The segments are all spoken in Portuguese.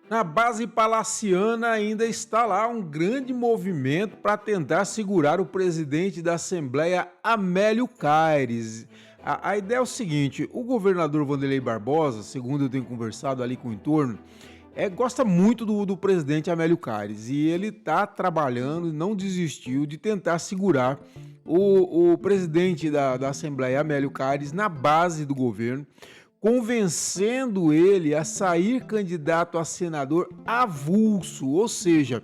Na base palaciana ainda está lá um grande movimento para tentar segurar o presidente da Assembleia, Amélio Caires. A ideia é o seguinte: o governador Wanderlei Barbosa, segundo eu tenho conversado ali com o entorno, gosta muito do presidente Amélio Caires e ele está trabalhando e não desistiu de tentar segurar o presidente da Assembleia, Amélio Caires, na base do governo, convencendo ele a sair candidato a senador avulso, ou seja,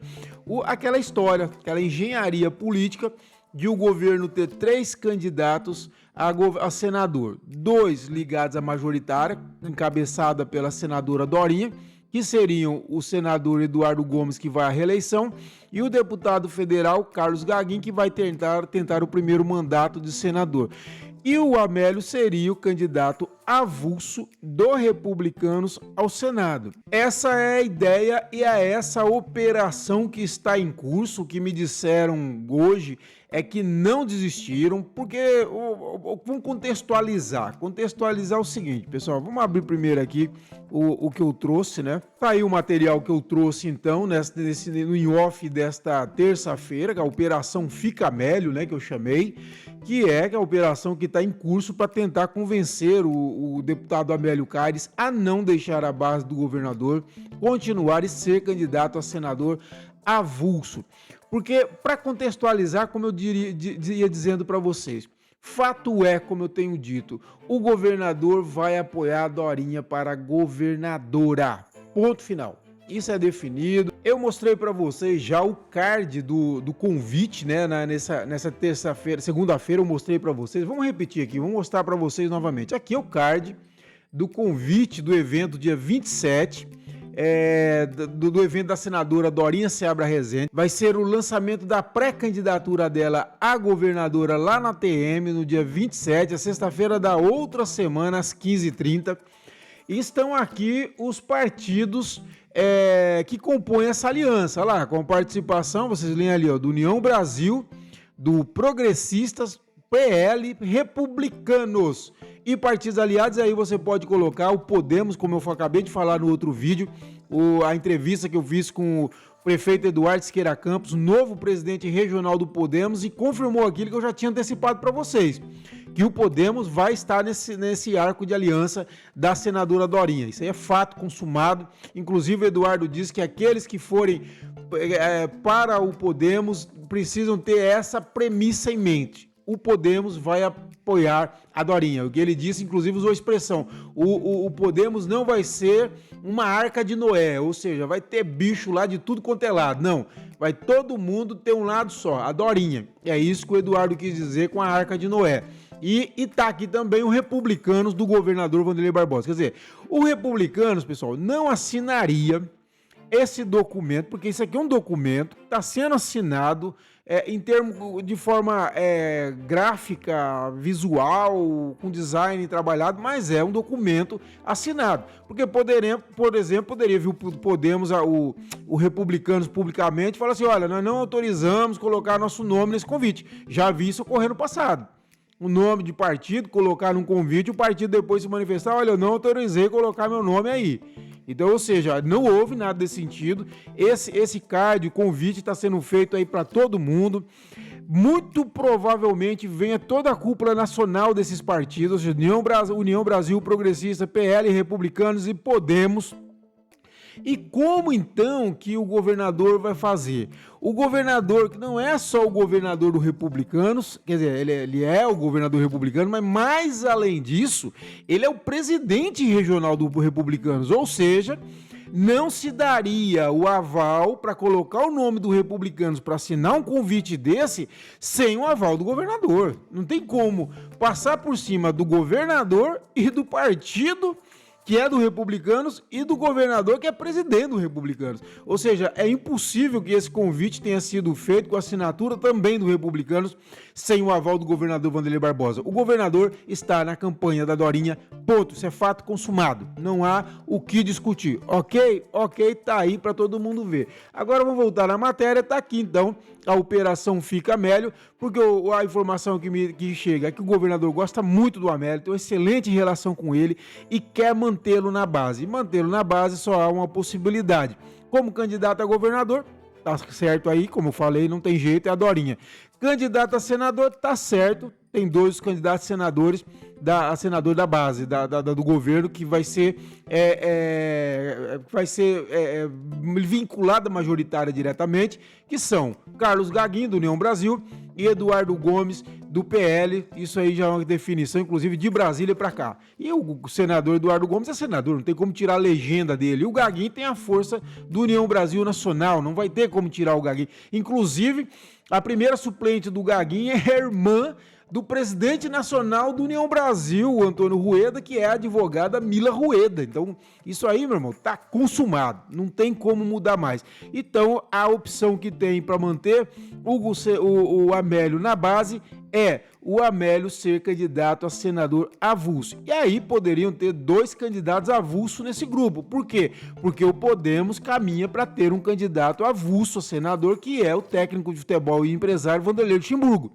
aquela história, aquela engenharia política de o governo ter 3 candidatos a senador, 2 ligados à majoritária, encabeçada pela senadora Dorinha, que seriam o senador Eduardo Gomes, que vai à reeleição, e o deputado federal Carlos Gagin, que vai tentar o primeiro mandato de senador. E o Amélio seria o candidato avulso do Republicanos ao Senado. Essa é a ideia e é essa operação que está em curso. O que me disseram hoje é que não desistiram, porque vamos contextualizar o seguinte, pessoal. Vamos abrir primeiro aqui o que eu trouxe, né? Tá aí o material que eu trouxe, então, no in-off desta terça-feira, que é a Operação Fica Amélio, né, que eu chamei, que é a operação que está em curso para tentar convencer o deputado Amélio Caires a não deixar a base do governador, continuar e ser candidato a senador avulso. Porque, para contextualizar, como eu ia dizendo para vocês, fato é, como eu tenho dito, o governador vai apoiar a Dorinha para governadora. Ponto final. Isso é definido. Eu mostrei para vocês já o card do convite, né? Nessa terça-feira, segunda-feira eu mostrei para vocês. Vamos repetir aqui, vamos mostrar para vocês novamente. Aqui é o card do convite do evento dia 27, do evento da senadora Dorinha Seabra Rezende. Vai ser o lançamento da pré-candidatura dela a governadora lá na TM no dia 27, a sexta-feira da outra semana, às 15h30. E estão aqui os partidos que compõem essa aliança, lá, com participação, vocês leem ali, ó, do União Brasil, do Progressistas, PL, Republicanos e partidos aliados. Aí você pode colocar o Podemos, como eu acabei de falar no outro vídeo, a entrevista que eu fiz com o prefeito Eduardo Siqueira Campos, novo presidente regional do Podemos, e confirmou aquilo que eu já tinha antecipado para vocês, que o Podemos vai estar nesse arco de aliança da senadora Dorinha. Isso aí é fato consumado. Inclusive, o Eduardo disse que aqueles que forem para o Podemos precisam ter essa premissa em mente: o Podemos vai apoiar a Dorinha. O que ele disse, inclusive, usou a expressão: o Podemos não vai ser uma arca de Noé, ou seja, vai ter bicho lá de tudo quanto é lado. Não, vai todo mundo ter um lado só, a Dorinha. É isso que o Eduardo quis dizer com a arca de Noé. E tá aqui também o Republicanos do governador Wanderlei Barbosa. Quer dizer, o Republicanos, pessoal, não assinaria esse documento, porque isso aqui é um documento que está sendo assinado de forma gráfica, visual, com design trabalhado, mas é um documento assinado. Porque por exemplo, poderia vir o Podemos, o Republicanos publicamente, falar assim: olha, nós não autorizamos colocar nosso nome nesse convite. Já vi isso ocorrer no passado. O nome de partido, colocar num convite, o partido depois se manifestar: olha, eu não autorizei colocar meu nome aí. Então, ou seja, não houve nada desse sentido. Esse card, o convite está sendo feito aí para todo mundo. Muito provavelmente venha toda a cúpula nacional desses partidos, União Brasil, Progressista, PL, Republicanos e Podemos. E como então que o governador vai fazer? O governador, que não é só o governador do Republicanos, quer dizer, ele é o governador republicano, mas mais além disso, ele é o presidente regional do Republicanos, ou seja, não se daria o aval para colocar o nome do Republicanos para assinar um convite desse sem o aval do governador. Não tem como passar por cima do governador e do partido que é do Republicanos e do governador que é presidente do Republicanos. Ou seja, é impossível que esse convite tenha sido feito com a assinatura também do Republicanos sem o aval do governador Wanderlei Barbosa. O governador está na campanha da Dorinha, ponto. Isso é fato consumado. Não há o que discutir. Ok? Ok, tá aí para todo mundo ver. Agora vamos voltar na matéria. Tá aqui então a Operação Fica Amélio, porque a informação que chega é que o governador gosta muito do Amélio, tem uma excelente relação com ele e quer manter mantê-lo na base. E mantê-lo na base só há uma possibilidade. Como candidato a governador, tá certo aí, como eu falei, não tem jeito, é a Dorinha. Candidato a senador, tá certo, tem 2 candidatos senadores, a senador da base, do governo, que vai ser, vinculada majoritária diretamente, que são Carlos Gaguinho, do União Brasil, e Eduardo Gomes, do PL. Isso aí já é uma definição, inclusive, de Brasília para cá. E o senador Eduardo Gomes é senador, não tem como tirar a legenda dele. E o Gaguinho tem a força do União Brasil Nacional, não vai ter como tirar o Gaguinho. Inclusive, a primeira suplente do Gaguinho é a irmã do presidente nacional do União Brasil, o Antônio Rueda, que é a advogada Mila Rueda. Então, isso aí, meu irmão, tá consumado, não tem como mudar mais. Então, a opção que tem para manter o Amélio na base é o Amélio ser candidato a senador avulso. E aí poderiam ter 2 candidatos avulso nesse grupo. Por quê? Porque o Podemos caminha para ter um candidato avulso a senador, que é o técnico de futebol e empresário Wanderlei Luxemburgo,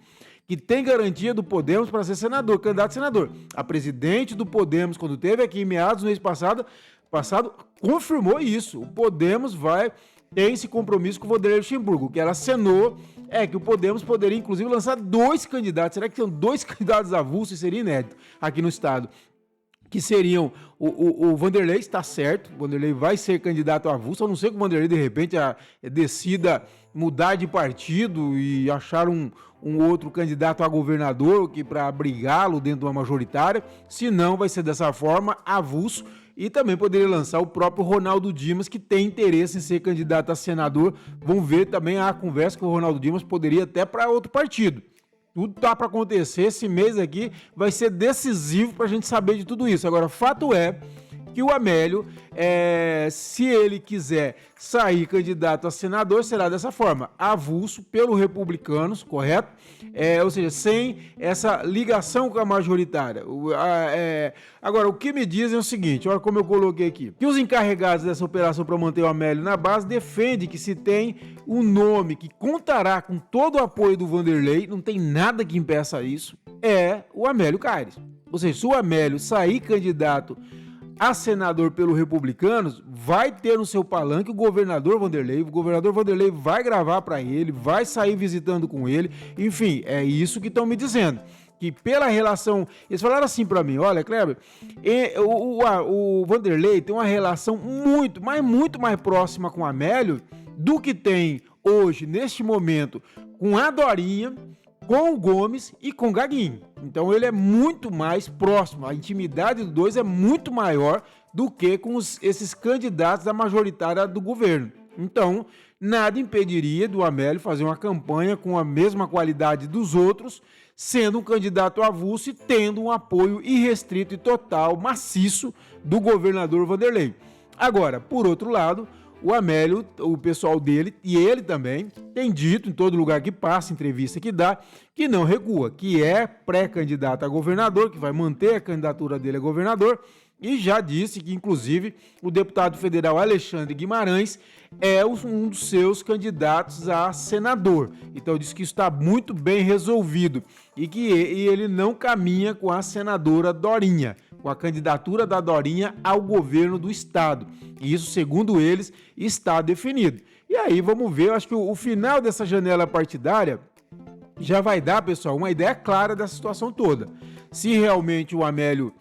que tem garantia do Podemos para ser senador, candidato a senador. A presidente do Podemos, quando teve aqui em meados do mês passado, confirmou isso. O Podemos tem esse compromisso com o Wanderlei Luxemburgo. O que ela acenou é que o Podemos poderia, inclusive, lançar 2 candidatos. Será que são 2 candidatos avulsos? Seria inédito aqui no estado. Que seriam o Wanderlei, está certo, o Wanderlei vai ser candidato avulso, a não ser que o Wanderlei, de repente, decida mudar de partido e achar um outro candidato a governador para abrigá-lo dentro de uma majoritária. Se não, vai ser dessa forma, avulso. E também poderia lançar o próprio Ronaldo Dimas, que tem interesse em ser candidato a senador. Vamos ver também a conversa que o Ronaldo Dimas poderia até para outro partido. Tudo tá para acontecer, esse mês aqui vai ser decisivo para a gente saber de tudo isso. Agora, fato é que o Amélio, se ele quiser sair candidato a senador, será dessa forma, avulso pelo Republicanos, correto? Ou seja, sem essa ligação com a majoritária. Agora, o que me dizem é o seguinte, olha como eu coloquei aqui, que os encarregados dessa operação para manter o Amélio na base defendem que se tem um nome que contará com todo o apoio do Wanderlei, não tem nada que impeça isso, é o Amélio Caires. Ou seja, se o Amélio sair candidato a senador pelo Republicanos, vai ter no seu palanque o governador Wanderlei vai gravar para ele, vai sair visitando com ele, enfim, é isso que estão me dizendo, que pela relação, eles falaram assim para mim, olha, Kleber, o Wanderlei tem uma relação muito mais próxima com o Amélio do que tem hoje, neste momento, com a Dorinha, com o Gomes e com o Gaguinho. Então ele é muito mais próximo, a intimidade dos dois é muito maior do que com esses candidatos da majoritária do governo. Então, nada impediria do Amélio fazer uma campanha com a mesma qualidade dos outros, sendo um candidato avulso e tendo um apoio irrestrito e total, maciço, do governador Wanderlei. Agora, por outro lado, o Amélio, o pessoal dele, e ele também, tem dito em todo lugar que passa, entrevista que dá, que não recua, que é pré-candidato a governador, que vai manter a candidatura dele a governador, e já disse que, inclusive, o deputado federal Alexandre Guimarães é um dos seus candidatos a senador. Então, disse que isso está muito bem resolvido e que ele não caminha com a senadora Dorinha, com a candidatura da Dorinha ao governo do estado. E isso, segundo eles, está definido. E aí, vamos ver, eu acho que o final dessa janela partidária já vai dar, pessoal, uma ideia clara dessa situação toda. Se realmente o Amélio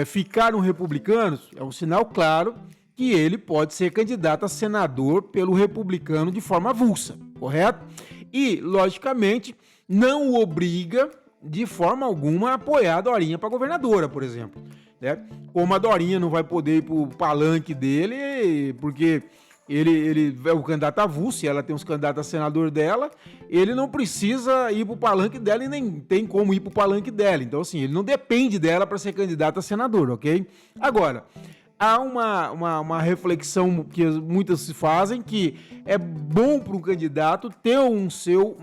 ficar no Republicanos, é um sinal claro que ele pode ser candidato a senador pelo Republicano de forma avulsa, correto? E, logicamente, não o obriga de forma alguma a apoiar a Dorinha para governadora, por exemplo. Né? Como a Dorinha não vai poder ir para o palanque dele, porque ele é o candidato avulso, e ela tem os candidatos a senador dela, ele não precisa ir para o palanque dela e nem tem como ir para o palanque dela. Então, assim, ele não depende dela para ser candidato a senador, ok? Agora, há uma reflexão que muitas se fazem, que é bom para um candidato ter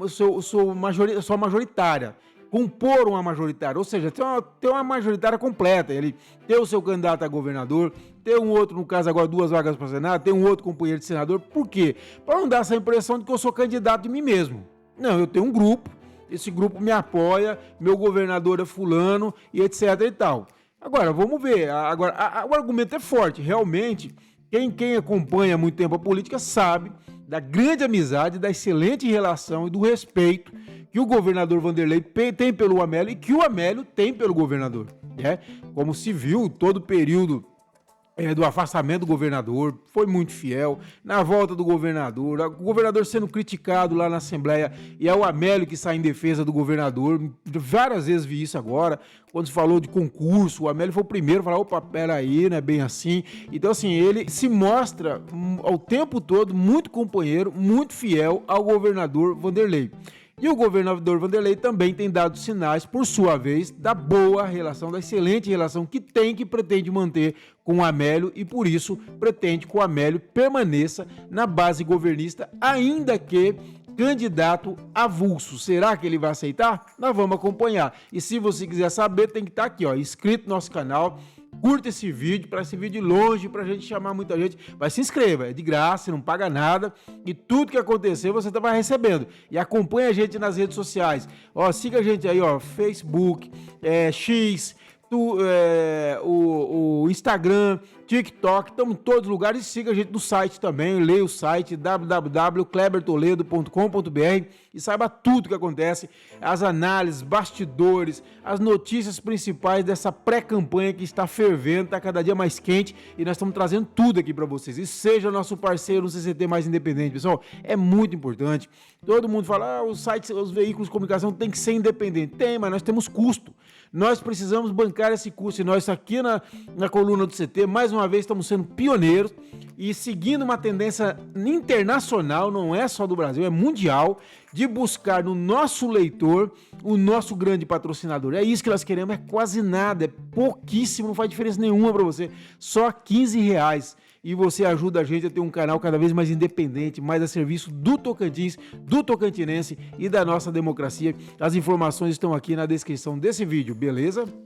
sua majoritária, compor uma majoritária, ou seja, ter uma majoritária completa, ele ter o seu candidato a governador, ter um outro, no caso agora 2 vagas para Senado, ter um outro companheiro de senador. Por quê? Para não dar essa impressão de que eu sou candidato de mim mesmo. Não, eu tenho um grupo, esse grupo me apoia, meu governador é fulano e etc e tal. Agora, vamos ver. Agora, o argumento é forte. Realmente, quem acompanha há muito tempo a política sabe da grande amizade, da excelente relação e do respeito que o governador Vanderlei tem pelo Amélio e que o Amélio tem pelo governador, né? Como se viu todo o período do afastamento do governador, foi muito fiel, na volta do governador, o governador sendo criticado lá na Assembleia, e é o Amélio que sai em defesa do governador. Várias vezes vi isso agora, quando se falou de concurso, o Amélio foi o primeiro a falar, opa, peraí, não é bem assim. Então, assim, ele se mostra ao tempo todo muito companheiro, muito fiel ao governador Vanderlei. E o governador Vanderlei também tem dado sinais, por sua vez, da boa relação, da excelente relação que pretende manter com o Amélio, e por isso pretende que o Amélio permaneça na base governista, ainda que candidato avulso. Será que ele vai aceitar? Nós vamos acompanhar. E se você quiser saber, tem que estar aqui, ó, inscrito no nosso canal. Curta esse vídeo, para esse vídeo ir longe, para a gente chamar muita gente. Mas se inscreva, é de graça, não paga nada. E tudo que acontecer você vai recebendo. E acompanha a gente nas redes sociais. Ó, siga a gente aí, ó, Facebook, X, o Instagram, TikTok, estamos em todos os lugares. E siga a gente no site também, leia o site www.klebertoledo.com.br e saiba tudo o que acontece, as análises, bastidores, as notícias principais dessa pré-campanha que está fervendo, está cada dia mais quente, e nós estamos trazendo tudo aqui para vocês. E seja nosso parceiro no CCT Mais Independente, pessoal, é muito importante. Todo mundo fala, os sites, os veículos de comunicação têm que ser independentes. Tem, mas nós temos custo. Nós precisamos bancar esse custo, e nós aqui na coluna do CT, mais uma vez, estamos sendo pioneiros e seguindo uma tendência internacional, não é só do Brasil, é mundial, de buscar no nosso leitor o nosso grande patrocinador. É isso que nós queremos, é quase nada, é pouquíssimo, não faz diferença nenhuma para você, só R$15. E você ajuda a gente a ter um canal cada vez mais independente, mais a serviço do Tocantins, do tocantinense e da nossa democracia. As informações estão aqui na descrição desse vídeo, beleza?